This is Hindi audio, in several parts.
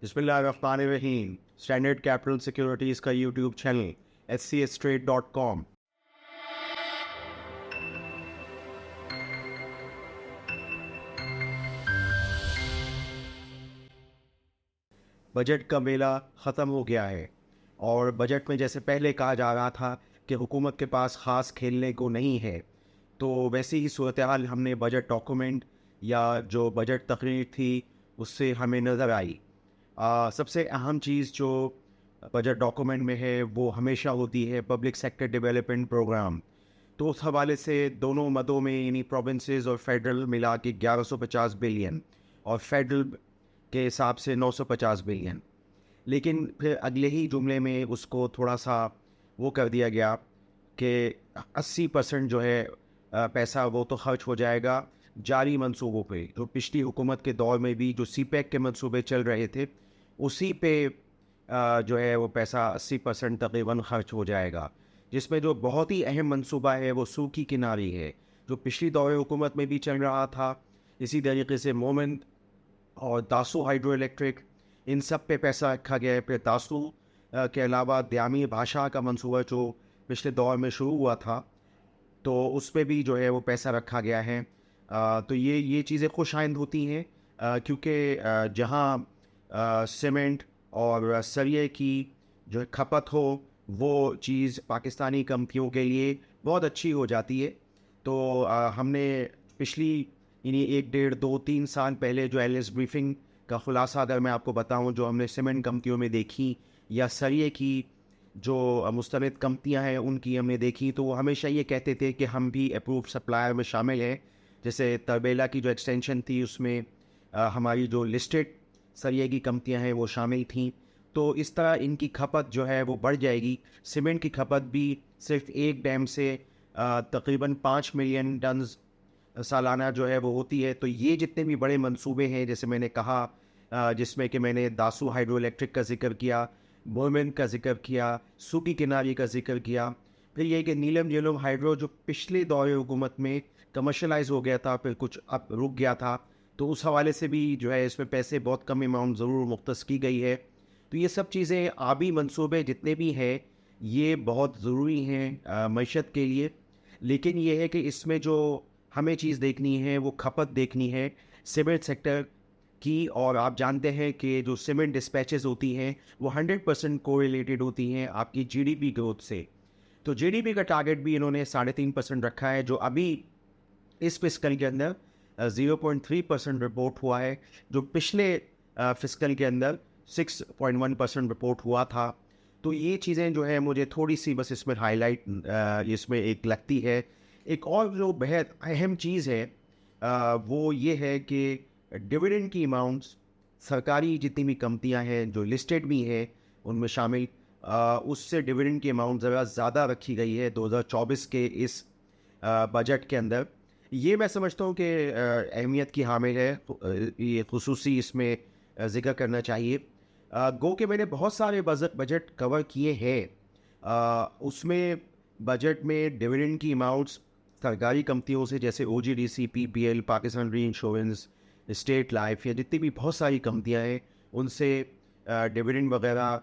बिस्मिल्लाहिर्रहमानिर्रहीम। स्टैंडर्ड कैपिटल सिक्योरिटीज़ का यूट्यूब चैनल scstrade.com। बजट का मेला ख़त्म हो गया है और बजट में जैसे पहले कहा जा रहा था कि हुकूमत के पास ख़ास खेलने को नहीं है, तो वैसी ही सूरत हाल हमने बजट डॉक्यूमेंट या जो बजट तकरीर थी उससे हमें नज़र आई। सबसे अहम चीज़ जो बजट डॉक्यूमेंट में है वो हमेशा होती है पब्लिक सेक्टर डेवलपमेंट प्रोग्राम। तो उस हवाले से दोनों मदों में यानी प्रोविंसेस और फेडरल मिला के 1150 बिलियन और फेडरल के हिसाब से 950 बिलियन। लेकिन फिर अगले ही जुमले में उसको थोड़ा सा वो कर दिया गया कि 80% जो है पैसा वो तो खर्च हो जाएगा जारी मंसूबों पे। जो पिछली हुकूमत के दौर में भी जो सीपैक के मंसूबे चल रहे थे उसी पे जो है वो पैसा 80% तकरीबन खर्च हो जाएगा। जिसमें जो बहुत ही अहम मंसूबा है वो सूखी किनारी है, जो पिछली दौर हुकूमत में भी चल रहा था। इसी तरीके से मोमेंट और दासू हाइड्रो इलेक्ट्रिक, इन सब पे पैसा रखा गया है। फिर दासू के अलावा दयामी भाषा का मंसूबा जो पिछले दौर में शुरू हुआ था, तो उस पे भी जो है वो पैसा रखा गया है। तो ये चीज़ें खुशाइंद होती हैं क्योंकि जहाँ सीमेंट और सरिये की जो खपत हो वो चीज़ पाकिस्तानी कंपनियों के लिए बहुत अच्छी हो जाती है। तो हमने पिछली यानी 1 डेढ़ 2 3 साल पहले जो एनालिस्ट ब्रीफिंग का खुलासा अगर मैं आपको बताऊं जो हमने सीमेंट कंपनियों में देखी या सरिये की जो मुस्तनद कंपनियां हैं उनकी हमने देखी, तो वो हमेशा ये कहते थे कि हम भी अप्रूव सप्लायर में शामिल हैं। जैसे तरबेला की जो एक्सटेंशन थी उसमें हमारी जो लिस्टेड सरिये की कंपनियां हैं वो शामिल थीं। तो इस तरह इनकी खपत जो है वो बढ़ जाएगी। सीमेंट की खपत भी सिर्फ एक डैम से तकरीबन 5 मिलियन टन सालाना जो है वो होती है। तो ये जितने भी बड़े मंसूबे हैं जैसे मैंने कहा जिसमें कि मैंने दासू हाइड्रो इलेक्ट्रिक का जिक्र किया, मोमेंट का जिक्र किया, सूखी किनारी का जिक्र किया, फिर ये कि नीलम झेलम हाइड्रो जो पिछले दौर हुकूमत में कमर्शलाइज हो गया था फिर कुछ अब रुक गया था, तो उस हवाले से भी जो है इसमें पैसे बहुत कम अमाउंट ज़रूर मुख्तस की गई है। तो ये सब चीज़ें आबी मंसूबे जितने भी हैं ये बहुत ज़रूरी हैं मईशत के लिए। लेकिन ये है कि इसमें जो हमें चीज़ देखनी है वो खपत देखनी है सीमेंट सेक्टर की। और आप जानते हैं कि जो सीमेंट डिस्पैचेस होती हैं वो 100% कोरिलेटेड होती हैं आपकी जीडीपी ग्रोथ से। तो जीडीपी का टारगेट भी इन्होंने 3.5% रखा है, जो अभी इस फिस्कल के अंदर 0.3% रिपोर्ट हुआ है, जो पिछले फिस्कल के अंदर 6.1% रिपोर्ट हुआ था। तो ये चीज़ें जो है मुझे थोड़ी सी बस इसमें हाईलाइट इसमें एक लगती है। एक और जो बेहद अहम चीज़ है वो ये है कि डिविडेंड की अमाउंट्स सरकारी जितनी भी कंपनियां हैं जो लिस्टेड भी हैं उनमें शामिल उससे डिविडेंड की अमाउंट ज़रा ज़्यादा रखी गई है 2024 के इस बजट के अंदर। ये मैं समझता हूँ कि अहमियत की हामिल है। ये खुसूसी इसमें ज़िक्र करना चाहिए। गो के मैंने बहुत सारे बजट कवर किए हैं, उसमें बजट में डिविडेंड की अमाउंट्स सरकारी कंपनियों से जैसे ओजीडीसी, पीपीएल, पाकिस्तान री इंश्योरेंस, स्टेट लाइफ या जितनी भी बहुत सारी कंपनियां हैं उनसे डिविडेंड वगैरह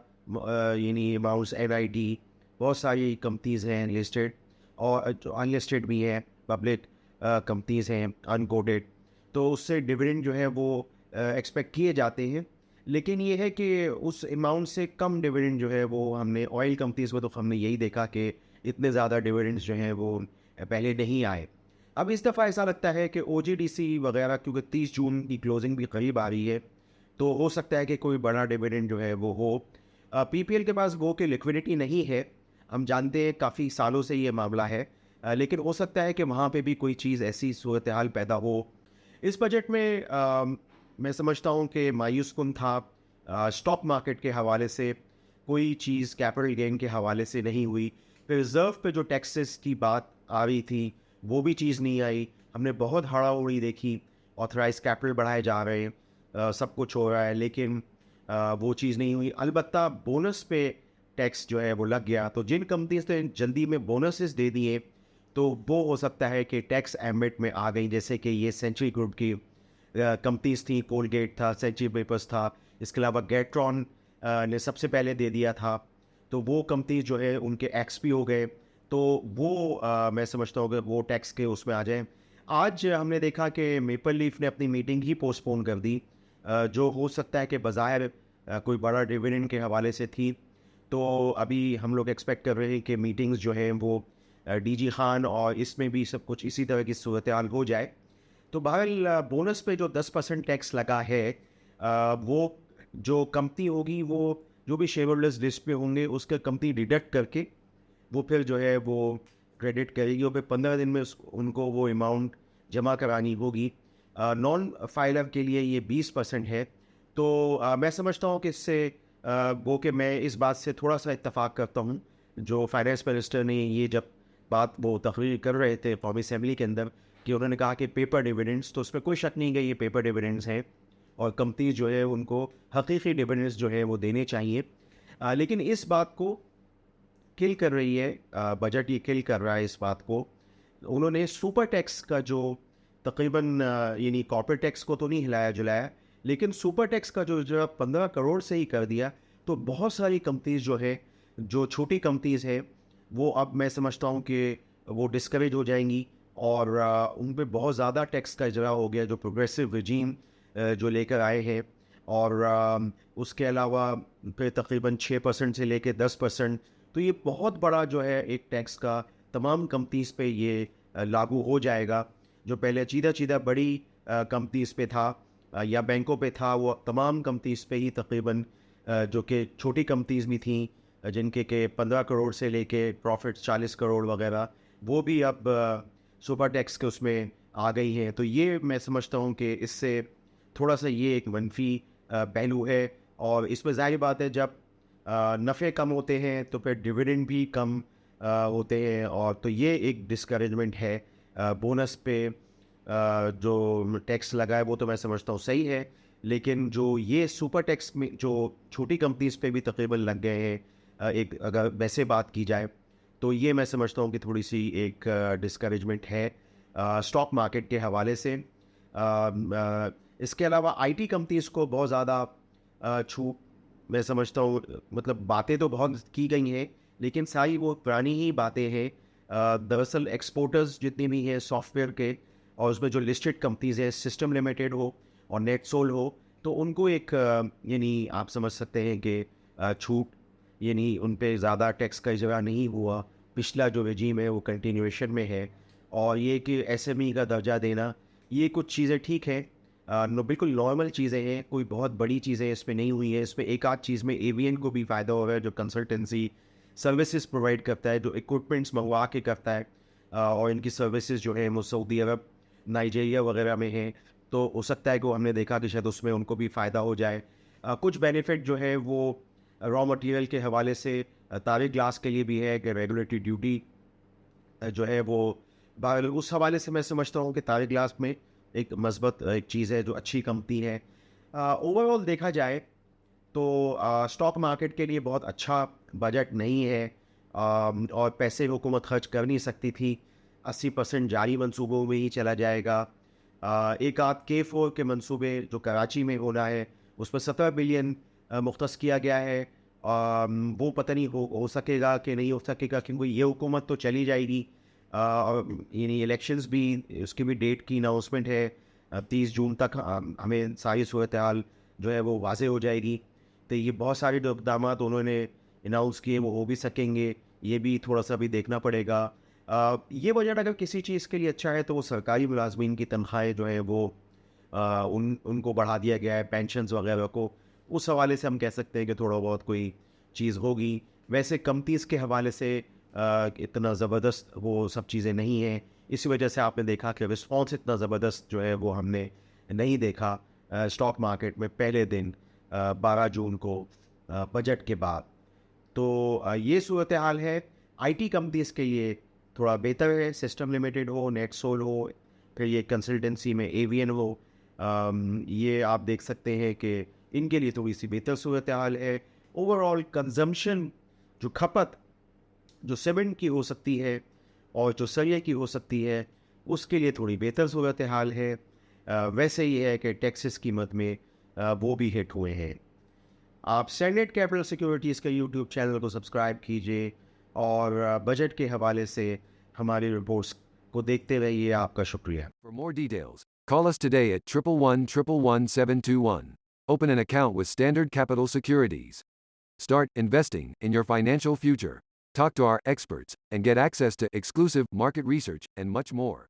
यानी अमाउंट्स एनआईडी, बहुत सारी कंपनीज़ हैं लिस्टेड और जो अनलिस्टेड भी हैं, पब्लिक कंपनीज़ हैं अनकोटेड, तो उससे डिविडेंड जो है वो एक्सपेक्ट किए जाते हैं। लेकिन ये है कि उस अमाउंट से कम डिविडेंड जो है वो हमने ऑयल कंपनीज़ में तो हमने यही देखा कि इतने ज़्यादा डिविडेंड्स जो हैं वो पहले नहीं आए। अब इस दफ़ा ऐसा लगता है कि ओजीडीसी वगैरह क्योंकि 30 जून की क्लोजिंग भी करीब आ रही है, तो हो सकता है कि कोई बड़ा डिविडेंड जो है वो हो। पीपीएल के पास वो कि लिक्विडिटी नहीं है, हम जानते हैं काफ़ी सालों से ये मामला है। लेकिन हो सकता है कि वहाँ पे भी कोई चीज़ ऐसी सूरत हाल पैदा हो। इस बजट में मैं समझता हूँ कि मायूस कुन था स्टॉक मार्केट के हवाले से कोई चीज़ कैपिटल गेन के हवाले से नहीं हुई। फिर रिज़र्व पे जो टैक्सेस की बात आ रही थी वो भी चीज़ नहीं आई। हमने बहुत हड़ाउड़ी देखी, ऑथराइज कैपिटल बढ़ाए जा रहे हैं, सब कुछ हो रहा है, लेकिन वो चीज़ नहीं हुई। अलबत्ता बोनस पे टैक्स जो है वो लग गया, तो जिन कंपनीज ने जल्दी में बोनसेस दे दिए तो वो हो सकता है कि टैक्स एम्बिट में आ गई, जैसे कि ये सेंचुरी ग्रुप की कंपनीज थी, कोलगेट था, सेंचुरी पेपर्स था, इसके अलावा गैट्रॉन ने सबसे पहले दे दिया था। तो वो कंपनीज जो है उनके एक्स भी हो गए, तो वो मैं समझता हूँ कि वो टैक्स के उसमें आ जाए। आज हमने देखा कि मेपल लीफ ने अपनी मीटिंग ही पोस्टपोन कर दी, जो हो सकता है कि बज़ाहिर कोई बड़ा डिविडेंड के हवाले से थी। तो अभी हम लोग एक्सपेक्ट कर रहे हैं कि मीटिंग्स जो हैं वो डीजी खान और इसमें भी सब कुछ इसी तरह की सूरत हाल हो जाए। तो बहरहाल बोनस पे जो 10% टैक्स लगा है, वो जो कंपनी होगी वो जो भी शेयर होल्डर्स लिस्ट पे होंगे उसका कंपनी डिडक्ट करके वो फिर जो है वो क्रेडिट करेगी और फिर 15 दिन में उनको वो अमाउंट जमा करानी होगी। नॉन फाइलर के लिए ये 20% है। तो मैं समझता हूँ कि इससे वो कि मैं इस बात से थोड़ा सा इत्तेफाक करता हूँ। जो फाइनेंस मिनिस्टर ने ये जब बात वो तकरीर कर रहे थे कौमी असम्बली के अंदर कि उन्होंने कहा कि पेपर डिविडेंड्स, तो उसमें कोई शक नहीं कि ये पेपर डिविडेंड्स हैं और कंपनी जो है उनको हकीकी डिविडेंड्स जो है वो देने चाहिए। लेकिन इस बात को किल कर रही है, बजट ये किल कर रहा है इस बात को। उन्होंने सुपर टैक्स का जो तकरीबन यानी कॉर्पोरेट टैक्स को तो नहीं हिलाया जुलाया, लेकिन सुपर टैक्स का जो 15 करोड़ से ही कर दिया, तो बहुत सारी कंपनीज जो है, जो छोटी कंपनीज है, वो अब मैं समझता हूँ कि वो डिस्करेज हो जाएंगी और उन पे बहुत ज़्यादा टैक्स का इजरा हो गया जो प्रोग्रेसिव रिजीम जो लेकर आए हैं। और उसके अलावा फिर तकरीबन 6% से लेकर 10%, तो ये बहुत बड़ा जो है एक टैक्स का तमाम कंपनीज पे ये लागू हो जाएगा। जो पहले सीधा बड़ी कंपनीज पे था या बैंकों पे था, वो तमाम कंपनीज पे ही तकरीबन जो कि छोटी कंपनीज भी थी, जिनके के 15 करोड़ से लेके प्रॉफिट्स 40 करोड़ वगैरह, वो भी अब सुपर टैक्स के उसमें आ गई हैं। तो ये मैं समझता हूँ कि इससे थोड़ा सा ये एक मनफी पहलू है। और इसमें ज़ाहिर बात है जब नफ़े कम होते हैं तो फिर डिविडेंड भी कम होते हैं, और तो ये एक डिस्करेजमेंट है। बोनस पे जो टैक्स लगा है वो तो मैं समझता हूँ सही है, लेकिन जो ये सुपर टैक्स में जो छोटी कंपनीज पे भी तकरीबन लग गए हैं, एक अगर वैसे बात की जाए तो ये मैं समझता हूँ कि थोड़ी सी एक डिस्करेजमेंट है स्टॉक मार्केट के हवाले से। इसके अलावा आईटी कंपनीज को बहुत ज़्यादा छूट मैं समझता हूँ, मतलब बातें तो बहुत की गई हैं लेकिन सारी वो पुरानी ही बातें हैं। दरअसल एक्सपोर्टर्स जितने भी हैं सॉफ्टवेयर के, और उसमें जो लिस्टेड कंपनीज है, सिस्टम लिमिटेड हो और नेटसोल हो, तो उनको एक यानी आप समझ सकते हैं कि छूट यानी उन पे ज़्यादा टैक्स का इजरा नहीं हुआ। पिछला जो रजीम है वो कंटिन्यूएशन में है, और ये कि एसएमई का दर्जा देना, ये कुछ चीज़ें ठीक हैं, बिल्कुल नॉर्मल चीज़ें हैं, कोई बहुत बड़ी चीज़ें इसमें नहीं हुई हैं। इसमें एक आध चीज़ में एवीएन को भी फ़ायदा हो रहा है, जो कंसल्टेंसी सर्विसेज प्रोवाइड करता है, जो इक्विपमेंट्स मंगवा के करता है, और इनकी सर्विसेज जो है वो सऊदी अरब, नाइजीरिया वगैरह में हैं। तो हो सकता है कि हमने देखा कि शायद उसमें उनको भी फ़ायदा हो जाए। कुछ बेनिफिट जो है वो रॉ मटेरियल के हवाले से तारीक ग्लास के लिए भी है कि रेगुलेटरी ड्यूटी जो है वो उस हवाले से मैं समझता हूँ कि तारीक ग्लास में एक मस्बत एक चीज़ है जो अच्छी कंपनी है। ओवरऑल देखा जाए तो स्टॉक मार्केट के लिए बहुत अच्छा बजट नहीं है, और पैसे हुकूमत खर्च कर नहीं सकती थी। 80% जारी मंसूबों में ही चला जाएगा। एक आध K4 के मंसूबे जो कराची में होना है उसमें 17 बिलियन मुख्तस किया गया है। वो पता नहीं हो सकेगा कि नहीं हो सकेगा, क्योंकि ये हुकूमत तो चली जाएगी। और यानी इलेक्शंस भी, उसकी भी डेट की अनाउंसमेंट है 30 जून तक। हमें सारी सूरत हाल जो है वो वाज़ेह हो जाएगी। तो ये बहुत सारे जो इक़दाम उन्होंने अनाउंस किए वो हो भी सकेंगे, ये भी थोड़ा सा भी देखना पड़ेगा। ये बजट अगर किसी चीज़ के लिए अच्छा है तो वो सरकारी मुलाजमीन की तनख्वाहें जो है वो उनको बढ़ा दिया गया है, पेंशन्स वगैरह को, उस हवाले से हम कह सकते हैं कि थोड़ा बहुत कोई चीज़ होगी। वैसे कंपनीज़ के हवाले से इतना ज़बरदस्त वो सब चीज़ें नहीं हैं। इसी वजह से आपने देखा कि रिस्पॉन्स इतना ज़बरदस्त जो है वो हमने नहीं देखा स्टॉक मार्केट में पहले दिन 12 जून को बजट के बाद। तो ये सूरत हाल है। आईटी कंपनीज़ के लिए थोड़ा बेहतर है, सिस्टम लिमिटेड हो, नेटसोल हो, फिर ये कंसल्टेंसी में एवीएन हो। ये आप देख सकते हैं कि इनके लिए थोड़ी सी बेहतर सूरत हाल है। ओवरऑल कंजम्पशन, जो खपत जो सीमेंट की हो सकती है और जो सरिया की हो सकती है, उसके लिए थोड़ी बेहतर सूरत हाल है। वैसे ही है कि टैक्सेस की मद में वो भी हिट हुए हैं। आप स्टैंडर्ड कैपिटल सिक्योरिटीज़ के यूट्यूब चैनल को सब्सक्राइब कीजिए और बजट के हवाले से हमारी रिपोर्ट्स को देखते रहिए। आपका शुक्रिया। For more details, call us today at 111-111-721. Open an account with Standard Capital Securities. Start investing in your financial future. Talk to our experts and get access to exclusive market research and much more.